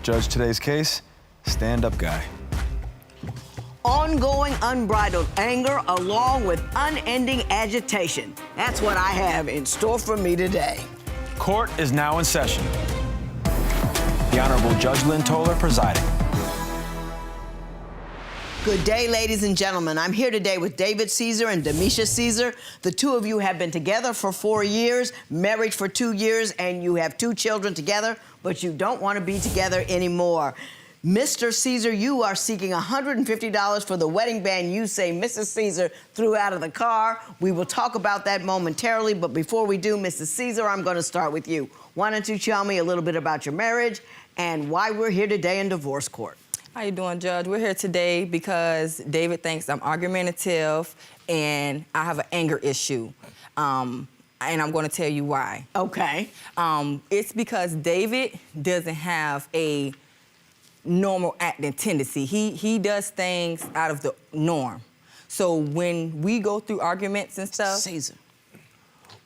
Judge, today's case, stand-up guy. Ongoing unbridled anger along with unending agitation. That's what I have in store for me today. Court is now in session. The Honorable Judge Lynn Toller presiding. Good day, ladies and gentlemen. I'm here today with David Ceasar and Demisha Ceasar. The two of you have been together for 4 years, married for 2 years, and you have 2 children together, but you don't want to be together anymore. Mr. Ceasar, you are seeking $150 for the wedding band you say Mrs. Ceasar threw out of the car. We will talk about that momentarily, but before we do, Mrs. Ceasar, I'm going to start with you. Why don't you tell me a little bit about your marriage and why we're here today in divorce court? How you doing, Judge? We're here today because David thinks I'm argumentative and I have an anger issue. And I'm going to tell you why. Okay. It's because David doesn't have a normal acting tendency. He does things out of the norm. So when we go through arguments and stuff, Ceasar.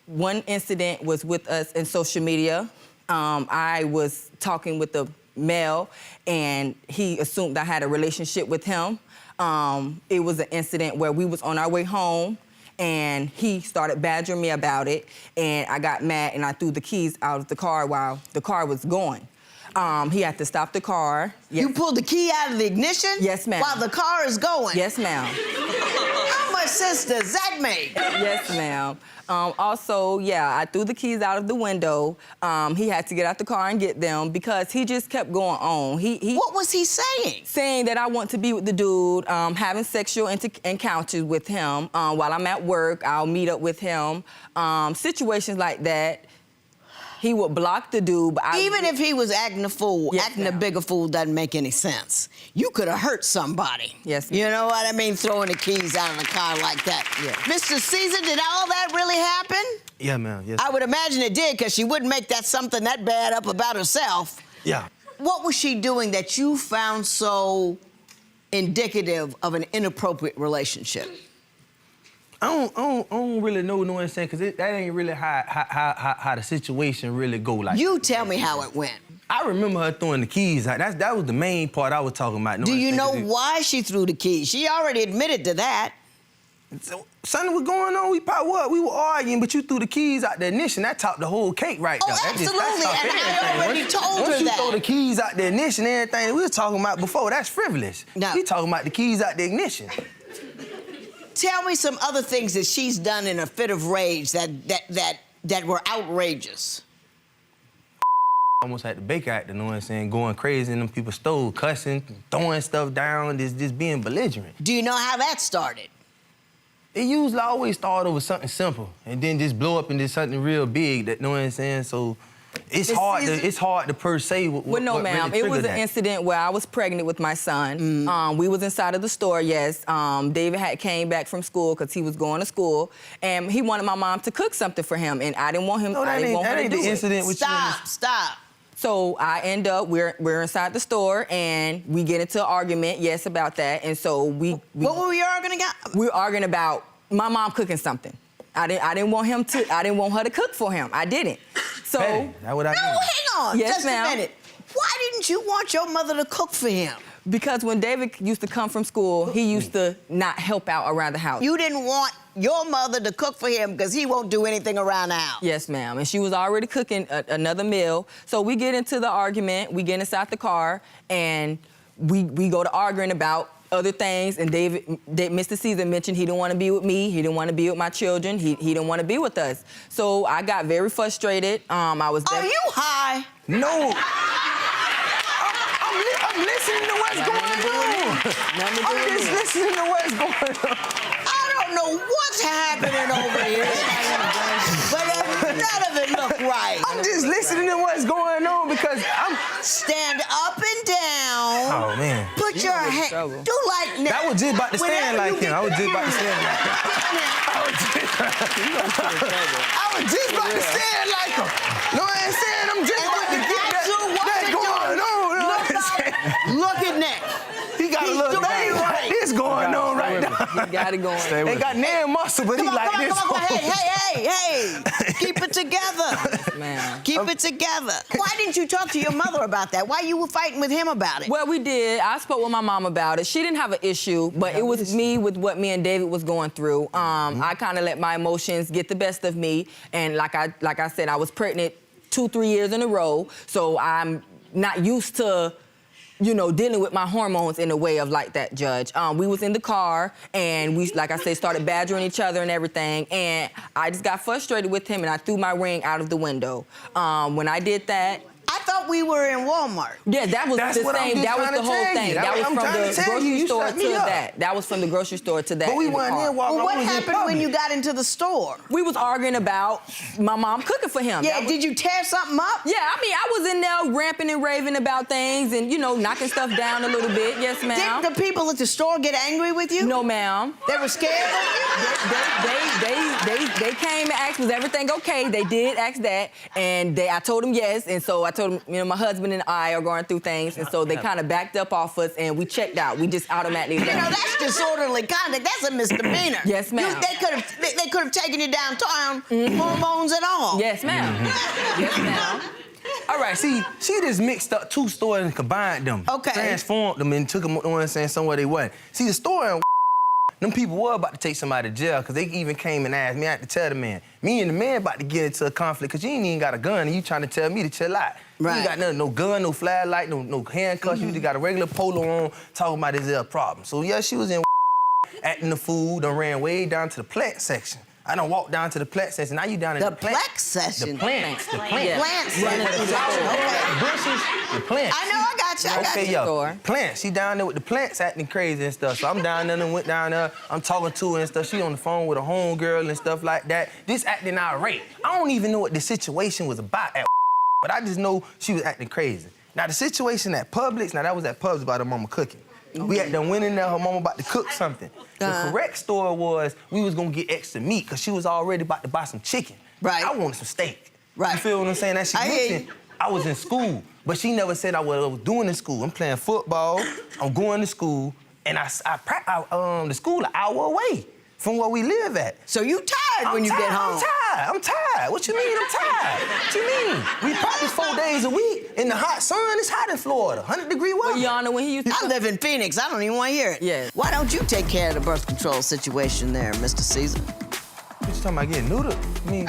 one incident was with us in social media. I was talking with a male, and he assumed I had a relationship with him. It was an incident where we was on our way home, and he started badgering me about it, and I got mad, and I threw the keys out of the car while the car was going. He had to stop the car. Yes. You pulled the key out of the ignition? Yes, ma'am. While the car is going? Yes, ma'am. How much sense does that make? Yes, ma'am. Also, yeah, I threw the keys out of the window. He had to get out the car and get them because he just kept going on. What was he saying? Saying that I want to be with the dude, having sexual encounters with him. While I'm at work, I'll meet up with him. Situations like that. He would block the dude, but Even if he was acting a fool, Yes, acting a ma'am. bigger fool doesn't make any sense. You could have hurt somebody. Yes, ma'am. You know what I mean? Throwing the keys out of the car like that. Yes. Mr. Ceasar, did all that really happen? Yeah, ma'am. Yes. I would imagine it did, because she wouldn't make that something that bad up about herself. Yeah. What was she doing that you found so indicative of an inappropriate relationship? I don't really know what I'm saying, because that ain't really how the situation really go. Like, You tell me how it went. I remember her throwing the keys out. That was the main part I was talking about. Do you know why she threw the keys? She already admitted to that. So, something was going on. We were arguing, but you threw the keys out the ignition. That topped the whole cake right Oh, there. That absolutely, topped and I everything. already told her Once you that. throw the keys out the ignition, everything that we were talking about before, that's frivolous. No. We talking about the keys out the ignition. Tell me some other things that she's done in a fit of rage that were outrageous. Almost had the Baker Act, you know what I'm saying? Going crazy in them people's stove, cussing, throwing stuff down, just being belligerent. Do you know how that started? It usually always start over something simple and then just blow up into something real big, that, you know what I'm saying? So it's hard to per se what Well, no, ma'am. really It was triggered an that. incident where I was pregnant with my son. We was inside of the store, yes. David had came back from school because he was going to school, and he wanted my mom to cook something for him, and I didn't want him. No, I didn't want her that to ain't do the it. incident with you. Stop. So I end up, we're inside the store, and we get into an argument, yes, about that. And so we What were we arguing about? we were arguing about my mom cooking something. I didn't want her to cook for him. I didn't. So Hey, that's what I No, mean. hang on. Yes, just ma'am. a minute. Why didn't you want your mother to cook for him? because when David used to come from school, he used to not help out around the house. You didn't want your mother to cook for him because he won't do anything around the house. Yes, ma'am. And she was already cooking another meal. So we get into the argument, we get inside the car, and we go to arguing about other things. And Mr. Ceasar mentioned he didn't want to be with me, he didn't want to be with my children, he didn't want to be with us. So I got very frustrated. Are you high? No. I'm listening to what's going on. I'm just listening to what's going on. I don't know what's happening over here, but none of it look right. I'm just listening to what's going on because I'm... Stand up and down. Oh, man. Put your hand. trouble. Do like That was just about to stand like him. I was just about to stand like him. I was just about to stand like him. Know what I'm saying? I'm just about to get that going on. Look at Nick. He got a He's little doing thing it like right. this going on right now. He got it going. Stay with Ain't got nan muscle, but he Come on, like come on, this. come on, come on. Hey. Keep it together. Man. Keep it together. Why didn't you talk to your mother about that? Why you were fighting with him about it? Well, we did. I spoke with my mom about it. She didn't have an issue, but it was me with what me and David was going through. I kind of let my emotions get the best of me, and like I said, I was pregnant 2-3 years in a row, so I'm not used to, you know, dealing with my hormones in a way of like that, Judge. We was in the car, and we, like I said, started badgering each other and everything, and I just got frustrated with him, and I threw my ring out of the window. When I did that, I thought we were in Walmart. yeah, that was That's the what I'm same. just That was trying the to whole tell you. thing. That was I'm from trying to the tell you. grocery You store set to me up. that. That was from the grocery store to that. But we in the weren't car. in Walmart. Well, what we was in happened when public. you got into the store? We was arguing about my mom cooking for him. Yeah, That was- did you tear something up? Yeah, I mean, I was in there ramping and raving about things and, you know, knocking stuff down a little bit. Yes, ma'am. Did the people at the store get angry with you? No, ma'am. They were scared of They came and asked, was everything okay? They did ask that, and I told them yes, and so I told them, you know, my husband and I are going through things, and so they kind of backed up off us, and we checked out. We just automatically you? You know, left. that's disorderly conduct. That's a misdemeanor. Yes, ma'am. They could have taken you downtown, hormones and all. Yes, ma'am. Yes, ma'am. All right, see, she just mixed up two stores and combined them. Okay. Transformed them and took them, you know what I'm saying, somewhere they wasn't. See, the store in them people were about to take somebody to jail because they even came and asked me. I had to tell the man. Me and the man about to get into a conflict because you ain't even got a gun and you trying to tell me to chill out. You Right. ain't got nothing, no gun, no flashlight, no handcuffs. You just got a regular polo on talking about this problem. So, yeah, she was in acting the fool, done ran way down to the plant section. I done walked down to the plant section. Now you down in The the plant. plex session. The plants. The plants. Yeah. Plants. Running through the store. Okay. Bushes, the plants. I know, I got you, I got Okay, you. yo, Store. plants. She down there with the plants acting crazy and stuff. So I'm down there and went down there. I'm talking to her and stuff. She on the phone with a homegirl and stuff like that. This acting irate. I don't even know what the situation was about at but I just know she was acting crazy. Now, the situation at Publix, now that was at Publix about her mama cooking. We had done went in there, her mama about to cook something. The correct story was we was gonna get extra meat because she was already about to buy some chicken. Right. I wanted some steak. Right. You feel what I'm saying? That she I hear you. mentioned I was in school, but she never said what I was doing in school. I'm playing football, I'm going to school, and the school an hour away from where we live at. So you tired when you get home? I'm tired. What you mean I'm tired? What you mean? We practice 4 days a week in the hot sun. It's hot in Florida, 100-degree weather. Well, Your Honor, when he used to I live in Phoenix. I don't even want to hear it. Yes. Why don't you take care of the birth control situation there, Mr. Ceasar? What you talking about getting neutered? I mean,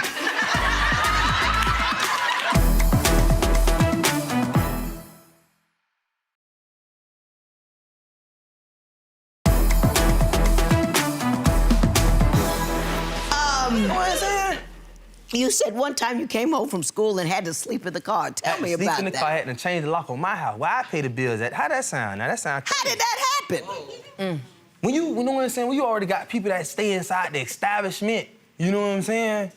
you know what I'm saying? You said one time you came home from school and had to sleep in the car. Tell me Sleep about in the that. car, had to change the lock on my house. Why I pay the bills at? How that sound? Now that sound How crazy. did that happen? When you know what I'm saying? When you already got people that stay inside the establishment, you know what I'm saying?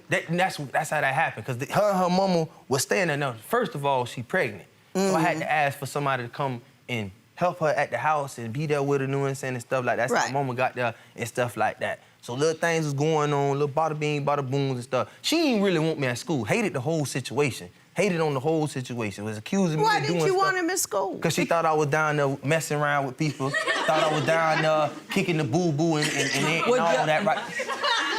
That's how that happened. Because her and her mama was staying there. Now, first of all, she pregnant. So I had to ask for somebody to come and help her at the house and be there with her, you know what I'm saying, and stuff like that. So Right. my mama got there and stuff like that. So little things was going on, little bada bing, bada booms and stuff. She didn't really want me at school. Hated the whole situation. Hated on the whole situation. Was accusing me Why of didn't doing you stuff. want him in school? Because she thought I was down there messing around with people. Thought I was down there kicking the boo-boo and Well, all that, right?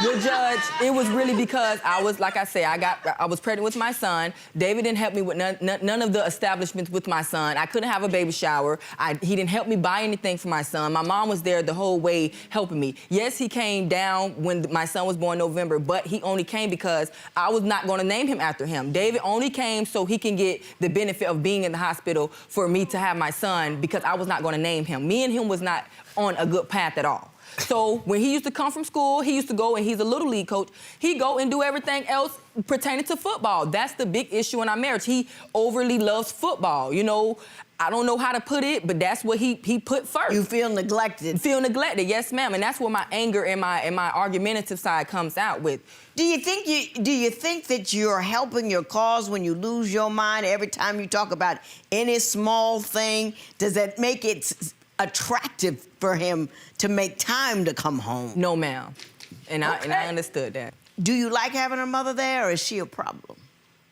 Well, Judge, it was really because I was, like I say, I was pregnant with my son. David didn't help me with none of the establishments with my son. I couldn't have a baby shower. He didn't help me buy anything for my son. My mom was there the whole way helping me. Yes, he came down when my son was born in November, but he only came because I was not going to name him after him. David only came so he can get the benefit of being in the hospital for me to have my son because I was not going to name him. Me and him was not on a good path at all. So when he used to come from school, he used to go, and he's a little league coach, he'd go and do everything else pertaining to football. That's the big issue in our marriage. He overly loves football. You know, I don't know how to put it, but that's what he put first. You feel neglected. Feel neglected, yes, ma'am. And that's where my anger and my argumentative side comes out with. Do you think that you're helping your cause when you lose your mind every time you talk about any small thing? Does that make it attractive for him to make time to come home? No, ma'am. And I understood that. Do you like having a mother there, or is she a problem?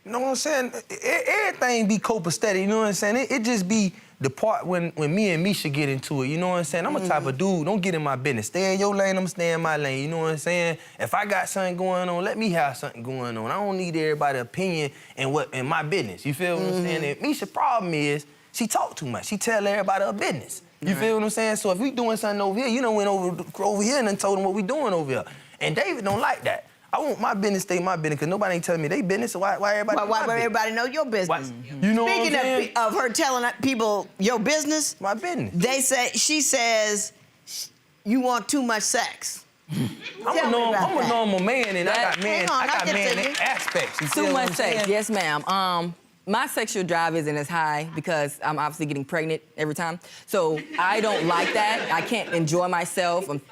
You know what I'm saying? Everything be copacetic, you know what I'm saying? It just be the part when me and Misha get into it, you know what I'm saying? I'm a type of dude, don't get in my business. Stay in your lane, I'm stay in my lane, you know what I'm saying? If I got something going on, let me have something going on. I don't need everybody's opinion in my business, you feel what I'm saying? And Misha's problem is, she talk too much. She tell everybody her business. You feel what I'm saying? So if we doing something over here, you done went over here and done told them what we doing over here. And David don't like that. I want my business to stay my business because nobody ain't telling me they business, so why everybody Why everybody know your business? You know Speaking what I'm saying? of her telling people your business, My business. she says you want too much sex. I'm a normal man and I got man aspects. You feel Too what much I'm sex, saying? yes, ma'am. My sexual drive isn't as high because I'm obviously getting pregnant every time. So I don't like that. I can't enjoy myself. I'm,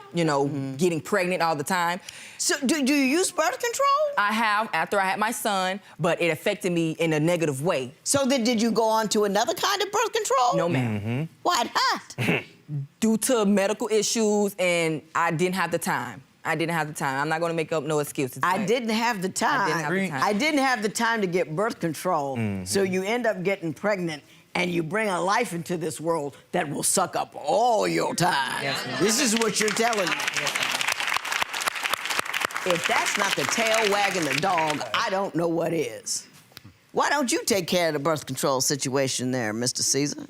getting pregnant all the time. So do you use birth control? I have after I had my son, but it affected me in a negative way. So then did you go on to another kind of birth control? No, ma'am. Why not? Due to medical issues, and I didn't have the time. I'm not gonna make up no excuses. I didn't have the time. I didn't have the time. I didn't have the time to get birth control. So you end up getting pregnant and you bring a life into this world that will suck up all your time. Yes, ma'am. This is what you're telling me. If that's not the tail wagging the dog, I don't know what is. Why don't you take care of the birth control situation there, Mr. Ceasar?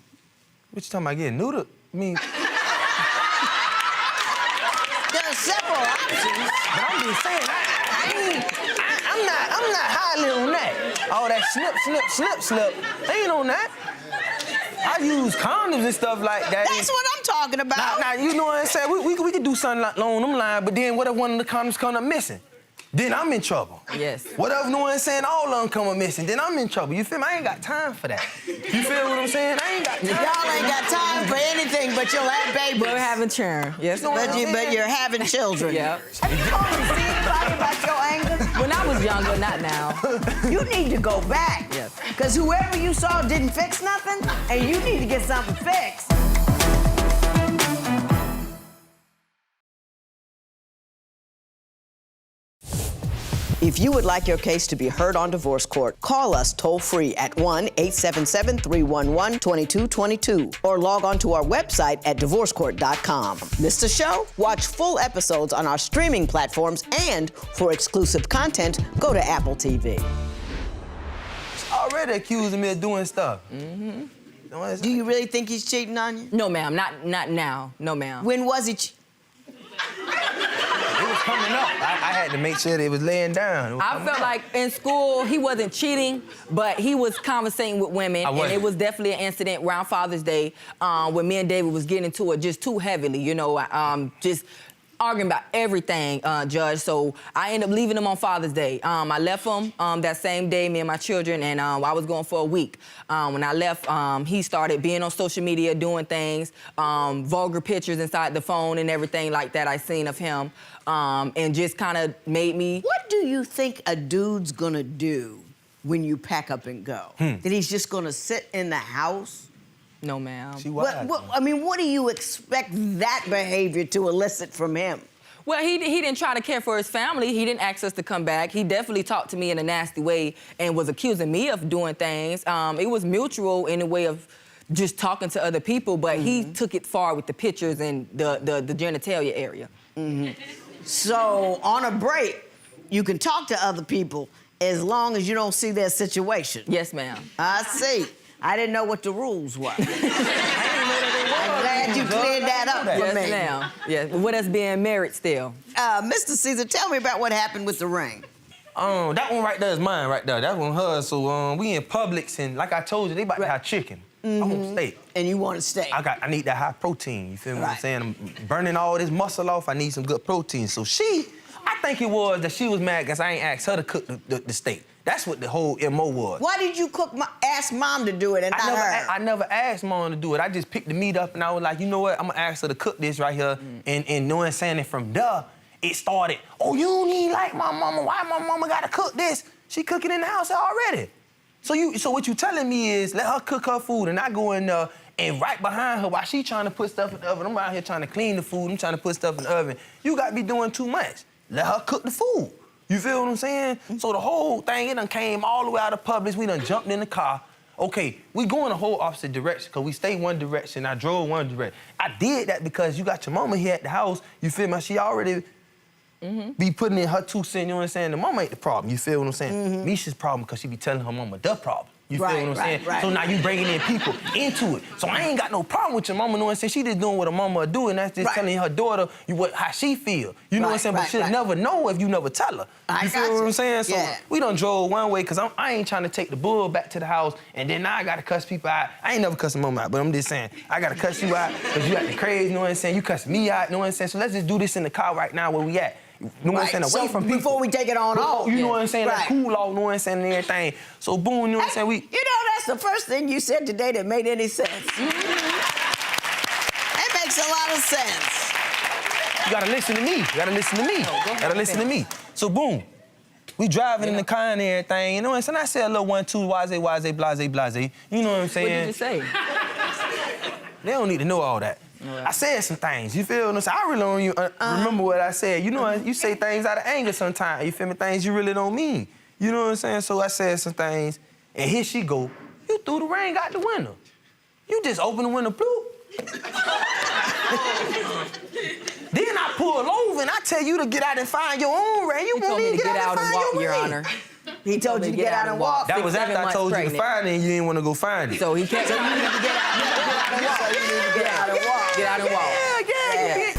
What you talking about getting neutered? I mean, There are several options. but I'm just saying, I'm not highly on that. All that slip. Ain't on that. I use condoms and stuff like that. That's what I'm talking about. Now, you know what I'm saying? We could do something like along them lines, but then what if one of the condoms come up missing? Then I'm in trouble. Yes. What if, you know what I'm saying, all of them come up missing, then I'm in trouble. You feel me? I ain't got time for that. You feel what I'm saying? I ain't got time. Y'all ain't got time for anything but you'll have babies. We're having children. Yes. But you're having children. Yep. Have you told me anybody about your anger? When I was younger, not now. You need to go back. Yes. Because whoever you saw didn't fix nothing, and you need to get something fixed. If you would like your case to be heard on divorce court, call us toll-free at 1-877-311-2222 or log on to our website at divorcecourt.com. Missed a show? Watch full episodes on our streaming platforms, and for exclusive content, go to Apple TV. Already accusing me of doing stuff. Do you really think he's cheating on you? No, ma'am. Not now. No, ma'am. When was he It was coming up. I had to make sure that it was laying down. I felt like in school he wasn't cheating, but he was conversating with women, and it was definitely an incident around Father's Day when me and David was getting into it just too heavily, just arguing about everything, Judge. So I ended up leaving him on Father's Day. I left him that same day, me and my children, and I was going for a week. When I left, he started being on social media, doing things, vulgar pictures inside the phone and everything like that I seen of him, and just kind of made me... What do you think a dude's gonna do when you pack up and go? That he's just gonna sit in the house? No, ma'am. What do you expect that behavior to elicit from him? Well, he didn't try to care for his family. He didn't ask us to come back. He definitely talked to me in a nasty way and was accusing me of doing things. It was mutual in a way of just talking to other people, but he took it far with the pictures and the genitalia area. So on a break, you can talk to other people as long as you don't see their situation. Yes, ma'am. I see. I didn't know what the rules were. I'm glad you cleared that up for me. Yes, ma'am. Yes, with us being married still. Mr. Ceasar, tell me about what happened with the ring. That one right there is mine right there. That one hers. So we in Publix, and like I told you, they about to have chicken. I want steak. And you want a steak. I need that high protein. You feel what I'm saying? I'm burning all this muscle off. I need some good protein. So I think it was that she was mad because I ain't asked her to cook the steak. That's what the whole MO was. Why did you ask Mom to do it and not her? I never asked Mom to do it. I just picked the meat up and I was like, you know what? I'm gonna ask her to cook this right here. And knowing saying it from there, it started, oh, you don't even like my mama. Why my mama gotta cook this? She cooking in the house already. So what you telling me is let her cook her food and I go in there and right behind her while she trying to put stuff in the oven, I'm out here trying to clean the food, I'm trying to put stuff in the oven. You got to be doing too much. Let her cook the food. You feel what I'm saying? So the whole thing, it done came all the way out of Publix. We done jumped in the car. Okay, we go in a whole opposite direction because we stay one direction. I drove one direction. I did that because you got your mama here at the house. You feel me? She already be putting in her 2 cents, you know what I'm saying? The mama ain't the problem, you feel what I'm saying? Misha's problem because she be telling her mama the problem. You feel what I'm saying? Right. So now you bringing in people into it. So I ain't got no problem with your mama, you know what I'm saying? She just doing what her mama do, and that's just telling her daughter how she feel. You know what I'm saying? But she'll never know if you never tell her. You feel what I'm saying? So we done drove one way because I ain't trying to take the bull back to the house, and then now I gotta cuss people out. I ain't never cussed mama out, but I'm just saying, I gotta cuss you out because you acting crazy, you know what I'm saying? You cussing me out, you know what I'm saying? So let's just do this in the car right now where we at. You know what I'm saying? Away from people. Before we take it on off. You know what I'm saying? Like cool off, you know what I'm saying, and everything. So boom, you know what I'm saying? You know, that's the first thing you said today that made any sense. That makes a lot of sense. You gotta listen to me. You gotta listen to me. You gotta listen to me. So boom, we driving in the car and everything, you know what I'm saying? I said a little 1, 2, blase, blase. You know what I'm saying? What did you say? They don't need to know all that. I said some things, you feel what I'm saying? I really don't even remember what I said. You know, you say things out of anger sometimes, you feel me? Things you really don't mean. You know what I'm saying? So I said some things, and here she go. You threw the ring out the window. You just opened the window, bloop. Then I pull over and I tell you to get out and find your own ring. You won't even get out and walk, find Your ring. Honor. He told you to get out and walk. That was after I told you to find it and you didn't want to go find it. So he kept. So you need to get out. You need to get out and walk. So you need to get out and walk. Get out and walk. Yeah.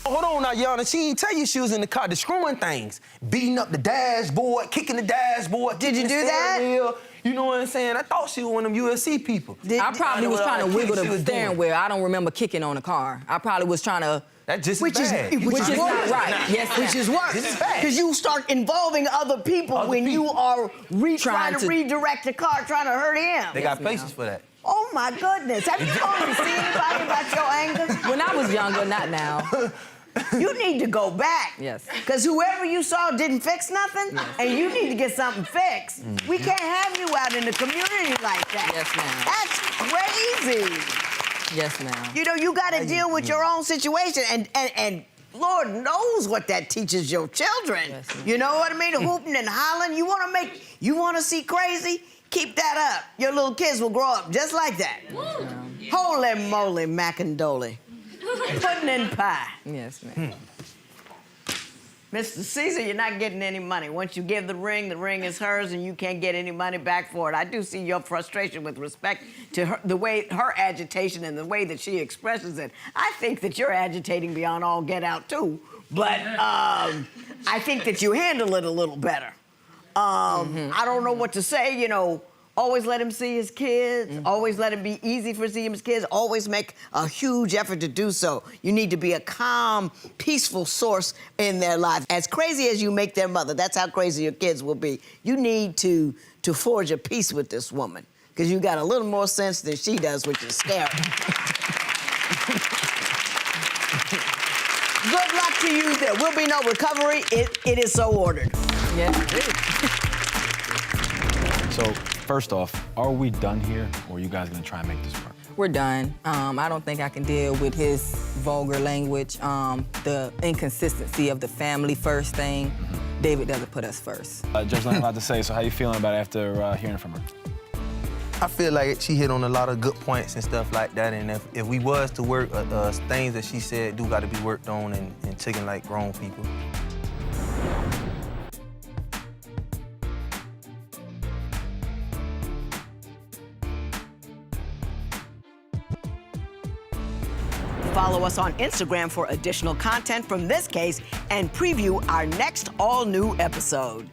Hold on now, y'all. She didn't tell you she was in the car destroying things. Beating up the dashboard, kicking the dashboard. Did you do that? Wheel. You know what I'm saying? I thought she was one of them UFC people. I probably was trying to wiggle the steering doing. wheel. I don't remember kicking on the car. I probably was trying to. That's just Which is bad. Which is not right. Yes, Which is worse. This is bad. Because you start involving other people when you are trying to redirect the car, trying to hurt him. They got places for that. Oh my goodness. Have you told me, see anybody about your anger? When I was younger, not now. You need to go back. Yes. Because whoever you saw didn't fix nothing, and you need to get something fixed. We can't have you out in the community like that. Yes, ma'am. That's crazy. Yes, ma'am. You know, you got to deal with your own situation, and Lord knows what that teaches your children. Yes, you know what I mean? Hooping and hollering. You want to see crazy? Keep that up. Your little kids will grow up just like that. Yes, Holy moly, macandoli. Pudding and pie. Yes, ma'am. Mr. Ceasar, you're not getting any money. Once you give the ring is hers, and you can't get any money back for it. I do see your frustration with respect to her, the way her agitation and the way that she expresses it. I think that you're agitating beyond all get out too, but I think that you handle it a little better. I don't know what to say, you know. Always let him see his kids. Always let it be easy for seeing his kids. Always make a huge effort to do so. You need to be a calm, peaceful source in their life. As crazy as you make their mother, that's how crazy your kids will be. You need to forge a peace with this woman, because you got a little more sense than she does, which is scary. Good luck to you. There will be no recovery. It is so ordered. Yes, So, first off, are we done here, or are you guys gonna try and make this work? We're done. I don't think I can deal with his vulgar language, the inconsistency of the family first thing. David doesn't put us first. Judge Lane, a lot to say, so how you feeling about it after hearing from her? I feel like she hit on a lot of good points and stuff like that, and if we was to work, things that she said do got to be worked on and taken like grown people. Follow us on Instagram for additional content from this case and preview our next all-new episode.